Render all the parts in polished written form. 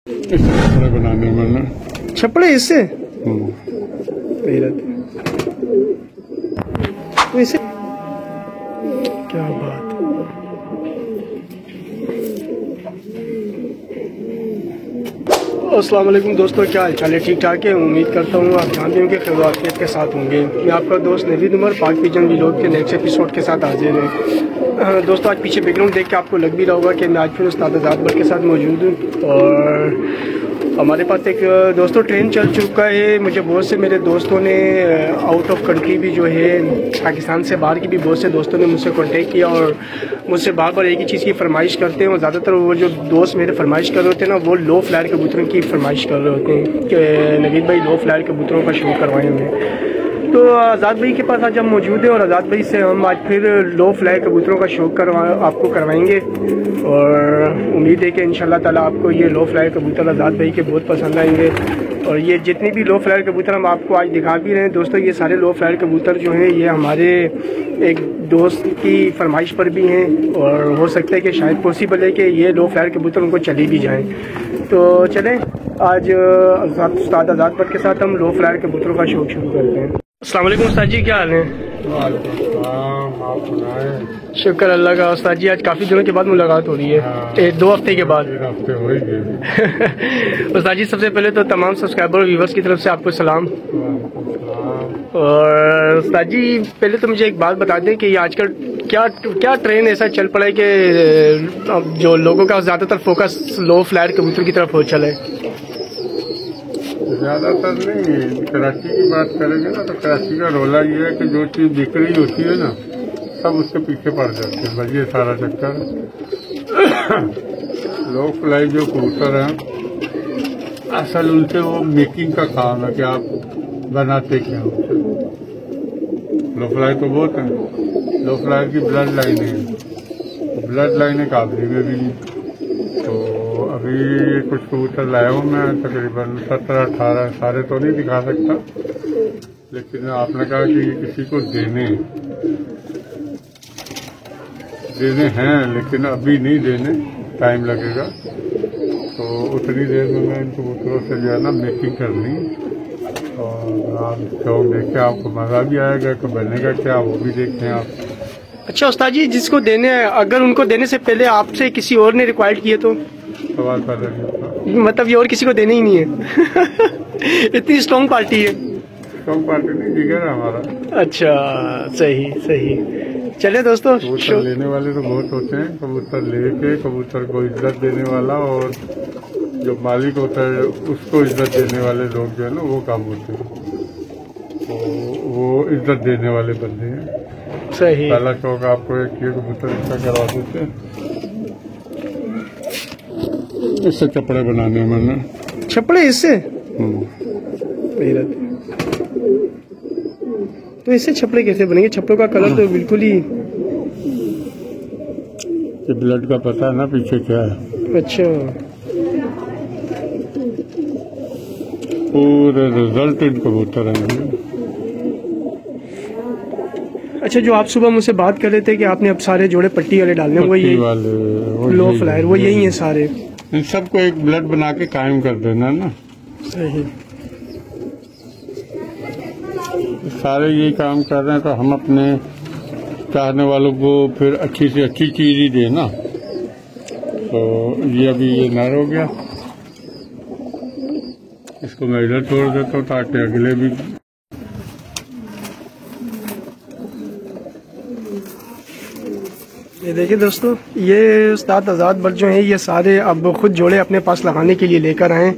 इससे छपड़े बनाने में ना छपड़े इससे तो इसे क्या बात। अस्सलाम वालेकुम दोस्तों, क्या हाल चाल है? ठीक ठाक है। उम्मीद करता हूँ आप जानते होंगे खैरियत के साथ होंगे। मैं आपका दोस्त नवीद उमर पाक पिजन व्लॉग के नेक्स्ट एपिसोड के साथ हाजिर है। दोस्तों आज पीछे बैकग्राउंड देख के आपको लग भी रहा होगा कि मैं आज फिर उस्ताद आज़ाद भट्ट के साथ मौजूद हूँ। और हमारे पास एक दोस्तों ट्रेन चल चुका है। मुझे बहुत से मेरे दोस्तों ने आउट ऑफ कंट्री भी जो है पाकिस्तान से बाहर की भी बहुत से दोस्तों ने मुझसे कांटेक्ट किया और मुझसे बार बार एक ही चीज़ की फरमाइश करते हैं। और ज़्यादातर वो जो दोस्त मेरे फरमाइश कर रहे होते हैं ना, वो लो फ्लायर कबूतरों की फरमाइश कर रहे होते हैं कि नवीद भाई लो फ्लायर कबूतरों का शो करवाएं हमें। तो आज़ाद भाई के पास आज हम मौजूद हैं और आज़ाद भाई से हम आज फिर लो फ्लाई कबूतरों का शौक आपको करवाएंगे। और उम्मीद है कि इंशाल्लाह ताला आपको ये लो फ्लाई कबूतर आज़ाद भाई के बहुत पसंद आएंगे। और ये जितनी भी लो फ्लायर कबूतर हम आपको आज दिखा भी रहे हैं दोस्तों, ये सारे लो फ्लायर कबूतर जो हैं ये हमारे एक दोस्त की फरमाइश पर भी हैं। और हो सकता है कि शायद पॉसिबल है कि ये लो फ्लायर कबूतर उनको चली भी जाएँ। तो चलें आज उस्ताद आज़ाद भट्ट के साथ हम लो फ्लायर कबूतरों का शौक शुरू करते हैं। अस्सलाम वालेकुम उस्ताद जी, क्या हाल है? शुक्र अल्लाह का। उस्ताद जी आज काफ़ी दिनों के बाद मुलाकात हो रही है, 2 हफ्ते के बाद। उस्ताद जी सबसे पहले तो तमाम सब्सक्राइबर और व्यूवर्स की तरफ से आपको सलाम। और उस्ताद जी पहले तो मुझे एक बात बता दें कि आजकल क्या ट्रेंड ऐसा चल पड़ा है कि जो लोगों का ज़्यादातर फोकस लो फ्लायर कबूतर की तरफ हो चला है? ज्यादातर नहीं, कराची की बात करेंगे ना तो कराची का रोला ये है कि जो चीज बिक रही होती है ना सब उसके पीछे पड़ जाते हैं। बस ये सारा चक्कर। लो फ्लाई जो कबूतर हैं असल उनसे वो मेकिंग का काम है कि आप बनाते क्या हो। लो फ्लाई तो बहुत है, लो फ्लाई की ब्लड लाइन है, ब्लड लाइन है काबली में भी। तो अभी कुछ कबूतर लाया हूँ मैं, तकरीबन 17-18, सारे तो नहीं दिखा सकता, लेकिन आपने कहा कि किसी को देने हैं, लेकिन अभी नहीं देने, टाइम लगेगा। तो उतनी देर में मैं इन कबूतरों से जो है ना मेकिंग करनी, और आप शौक देख के आपको मजा भी आएगा कि बनेगा क्या वो भी देखें आप। अच्छा उस्ताद जी, जिसको देने है अगर उनको देने से पहले आपसे किसी और ने रिक्वायर्ड किए तो सवाल पैदा नहीं होता। मतलब ये और किसी को देने ही नहीं है? इतनी स्ट्रॉन्ग पार्टी है। स्ट्रॉन्ग पार्टी नहीं, जिगर है हमारा। अच्छा सही सही। चले दोस्तों, कबूतर लेने वाले तो बहुत होते हैं, कबूतर लेके कबूतर को इज्जत देने वाला और जो मालिक होता है उसको इज्जत देने वाले लोग जो है ना वो काम होते हैं। तो वो इज्जत देने वाले बंदे हैं। सही। पहला शौक आपको एक ये कबूतर इसका करवा देते हैं, इससे छपड़े बनाने में ना। छपड़े इससे तो इससे छपड़े कैसे बनेंगे? छपड़ों का कलर तो बिल्कुल ही ब्लड का पता है ना पीछे क्या है। अच्छा, पूरे रिजल्टेड कबूतर हैं। अच्छा, जो आप सुबह मुझसे बात कर रहे थे कि आपने अब सारे जोड़े पट्टी वाले डालने, वो यही वाले लो फ्लायर वो यही है सारे? इन सबको एक ब्लड बना के कायम कर देना ना। सही। सारे यही काम कर रहे हैं तो हम अपने चाहने वालों को फिर अच्छी से अच्छी चीज ही देना। तो ये अभी ये नर हो गया, इसको मैं इधर छोड़ देता हूँ ताकि अगले भी। ये देखिए दोस्तों, ये उस्ताद आज़ाद भट्ट जो हैं ये सारे अब खुद जोड़े अपने पास लगाने के लिए लेकर आए।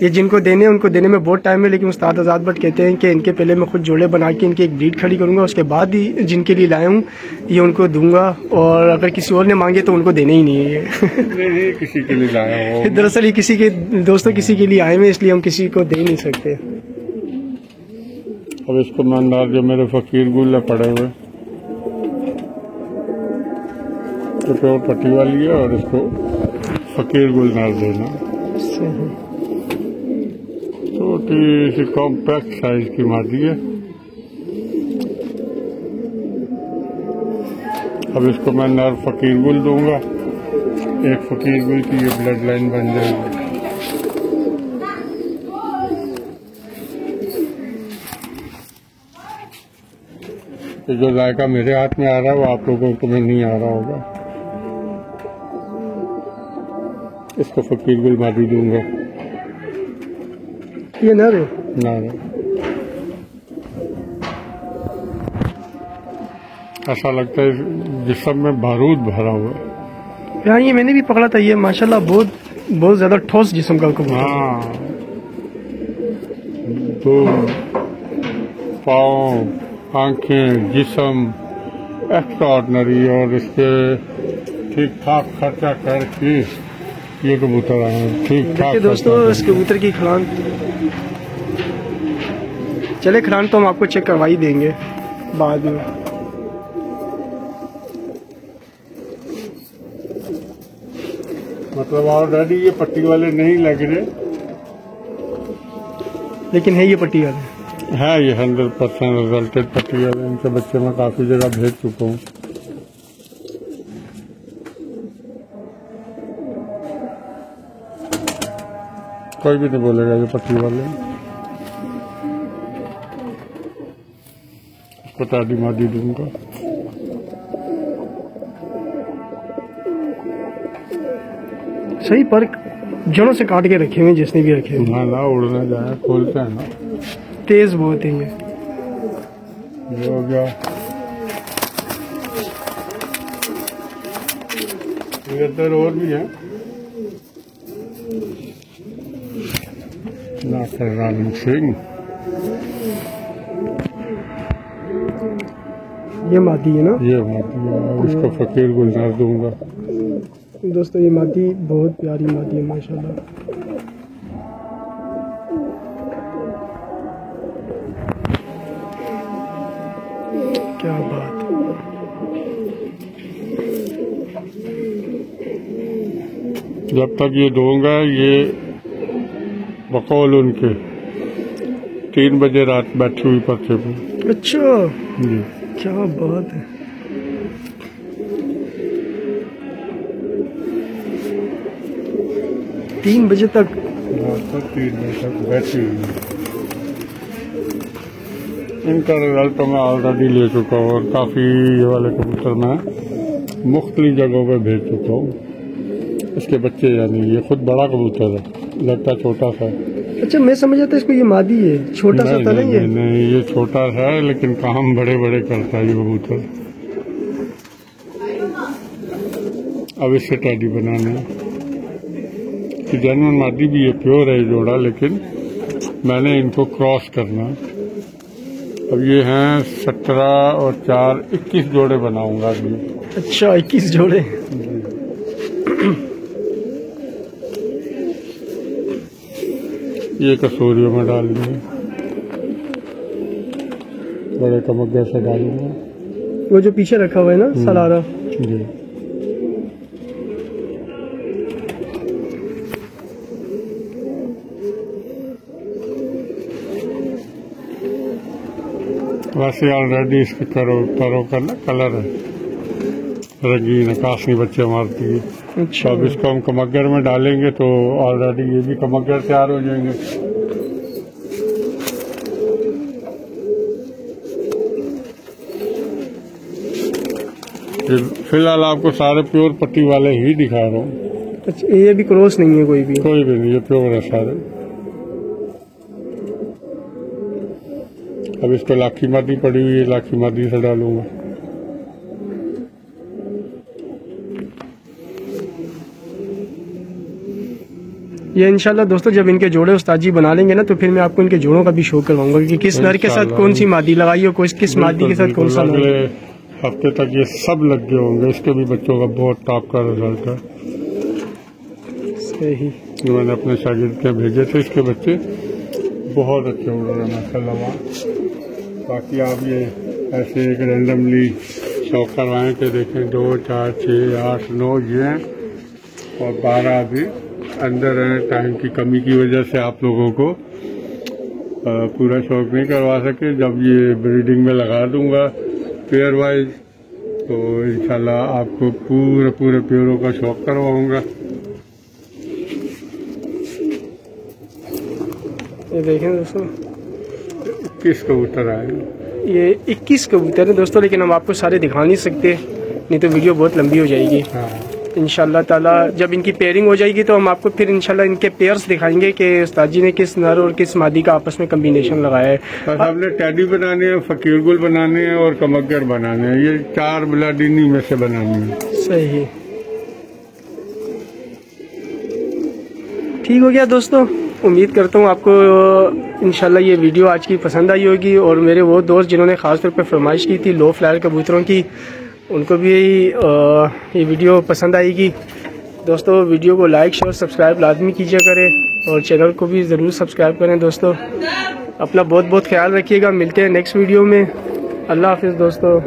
ये जिनको देने उनको देने में बहुत टाइम है, लेकिन उस्ताद आज़ाद भट्ट कहते हैं कि इनके पहले मैं खुद जोड़े बना के इनकी एक ब्रीड खड़ी करूंगा, उसके बाद ही जिनके लिए लाया हूँ ये उनको दूंगा। और अगर किसी और ने मांगे तो उनको देने ही नहीं है ये। किसी के लिए लाया हो। दरअसल ये किसी के दोस्तों किसी के लिए आए हुए, इसलिए हम किसी को दे नहीं सकते। अब इसको मैं जो मेरे फकीर गुल पड़े हुए तो प्योर पट्टी वाली है और इसको फकीर गुल नार देना। छोटी सी कॉम्पैक्ट साइज की मादी है। अब इसको मैं नर फकीर गुल दूंगा, एक फकीर गुल की ये ब्लड लाइन बन जाएगी। तो जो जायका मेरे हाथ में आ रहा है वो आप लोगों को में नहीं आ रहा होगा। इसको फकीर गुल मादी दूंगा। ये नर है? ना ऐसा लगता है जिस्म में बारूद भरा हुआ है। यार ये मैंने भी पकड़ा था, ये माशाल्लाह बहुत ज्यादा ठोस जिस्म का कबूतर। हाँ, दो पाँव, आंखें, जिस्म एक्स्ट्राऑर्डिनरी, और इसके ठीक ठाक खर्चा करके ये कबूतर आए ठीक ठाक। दोस्तों इस कबूतर की खलान, चले खलान तो हम आपको चेक करवा ही देंगे बाद में। मतलब ऑलरेडी ये पट्टी वाले नहीं लग रहे, लेकिन है ये पट्टी वाले। है ये 100% रिजल्टेड पट्टी वाले। इनके बच्चे मैं काफी जगह भेज चुका हूँ। कोई भी नहीं बोलेगा ये पट्टी वाले। इसको ताड़ी मादी दूंगा। सही पर जड़ों से काट के रखे हुए जिसने भी रखे हुए। ना उड़ने जाए, खोलते हैं ना, तेज बहुत है ये हो गया। इधर और भी है नाफरमान सिंह। ये मादी है ना? ये मादी है, इसको फकीर गुलजार दूंगा। दोस्तों ये मादी बहुत प्यारी मादी है माशाल्लाह। क्या बात है। जब तक ये दूंगा, ये बकौल उनके 3 बजे रात बैठी हुई पर्चे पे। अच्छा जी, क्या बात है। तीन बजे तक 3 बजे तक बैठी हुई है। इनका रिजल्ट तो मैं ऑलरेडी ले चुका हूँ, और काफ़ी ये वाले कबूतर मैं मुख्तलिफ जगहों पे भेज चुका हूँ। इसके बच्चे यानी ये खुद बड़ा कबूतर है, लगता छोटा सा। अच्छा मैं समझ आता इसको ये मादी है, छोटा सा था नहीं है? नहीं, ये छोटा सा है लेकिन काम बड़े बड़े करता है ये कबूतर। अब इससे टैडी बनाना है। जेन्युइन मादी भी ये प्योर है जोड़ा, लेकिन मैंने इनको क्रॉस करना। अब ये हैं 17 और 4 21 जोड़े बनाऊंगा अभी। अच्छा 21 जोड़े। ये कसूरियों में डालेंगे, बड़े कमग्गे से डालेंगे। वो जो पीछे रखा हुआ है ना सलारा। जी, वैसे ऑलरेडी इसके करों का ना कलर है रंगीन, काशनी बच्चे मारती है। अच्छा अब इसको हम कमग्गर में डालेंगे तो ऑलरेडी ये भी कमग्गर तैयार हो जाएंगे। फिलहाल आपको सारे प्योर पट्टी वाले ही दिखा रहा हूँ। अच्छा ये भी क्रॉस नहीं है कोई भी? कोई भी नहीं, ये प्योर है सारे। अब इसको लाखी मादी पड़ी हुई है, लाखी मादी से डालूंगा। ये इंशाल्लाह दोस्तों जब इनके जोड़े उस्ताद जी बना लेंगे ना, तो फिर मैं आपको इनके जोड़ों का भी शो करवाऊंगा कि किस नर के साथ कौन सी मादी लगाई हो, किस मादी के साथ कौन सा। अगले हफ्ते तक ये सब लग गए होंगे। इसके भी बच्चों का बहुत टॉप का रिजल्ट है। सही, जो मैंने अपने शागिर्द के भेजे थे, इसके बच्चे बहुत अच्छे हो रहे हैं माशाल्लाह। बाकी आप ये ऐसे एक रेंडमली शौक करवाएं कि देखें 2, 4, 6, 8, 9 ये हैं और 12 अभी अंदर हैं। टाइम की कमी की वजह से आप लोगों को पूरा शौक नहीं करवा सके। जब ये ब्रीडिंग में लगा दूंगा पेयर वाइज, तो इंशाल्लाह आपको पूरे पेयरों का शौक करवाऊंगा। ये देखें दोस्तों 21 कबूतर आए। ये 21 कबूतर हैं दोस्तों, लेकिन हम आपको सारे दिखा नहीं सकते, नहीं तो वीडियो बहुत लंबी हो जाएगी। हाँ। इंशाल्लाह ताला जब इनकी पेयरिंग हो जाएगी तो हम आपको फिर इंशाल्लाह इनके पेयर्स दिखाएंगे कि उस्ताद जी ने किस नर और किस मादी का आपस में कम्बिनेशन लगाया है। बस हमने टैडी बनाने हैं, फकीर गुल बनाने हैं और कमक्कर बनाने हैं, ये 4 ब्लड इन्हीं में से बनानी है। सही, ठीक हो गया दोस्तों। उम्मीद करता हूँ आपको इंशाल्लाह ये वीडियो आज की पसंद आई होगी, और मेरे वो दोस्त जिन्होंने ख़ास तौर पे फरमाइश की थी लो फ्लायर कबूतरों की, उनको भी ये वीडियो पसंद आएगी। दोस्तों वीडियो को लाइक शेयर सब्सक्राइब लाजमी कीजिए करें, और चैनल को भी ज़रूर सब्सक्राइब करें। दोस्तों अपना बहुत बहुत ख्याल रखिएगा, मिलते हैं नेक्स्ट वीडियो में। अल्लाह हाफिज़ दोस्तों।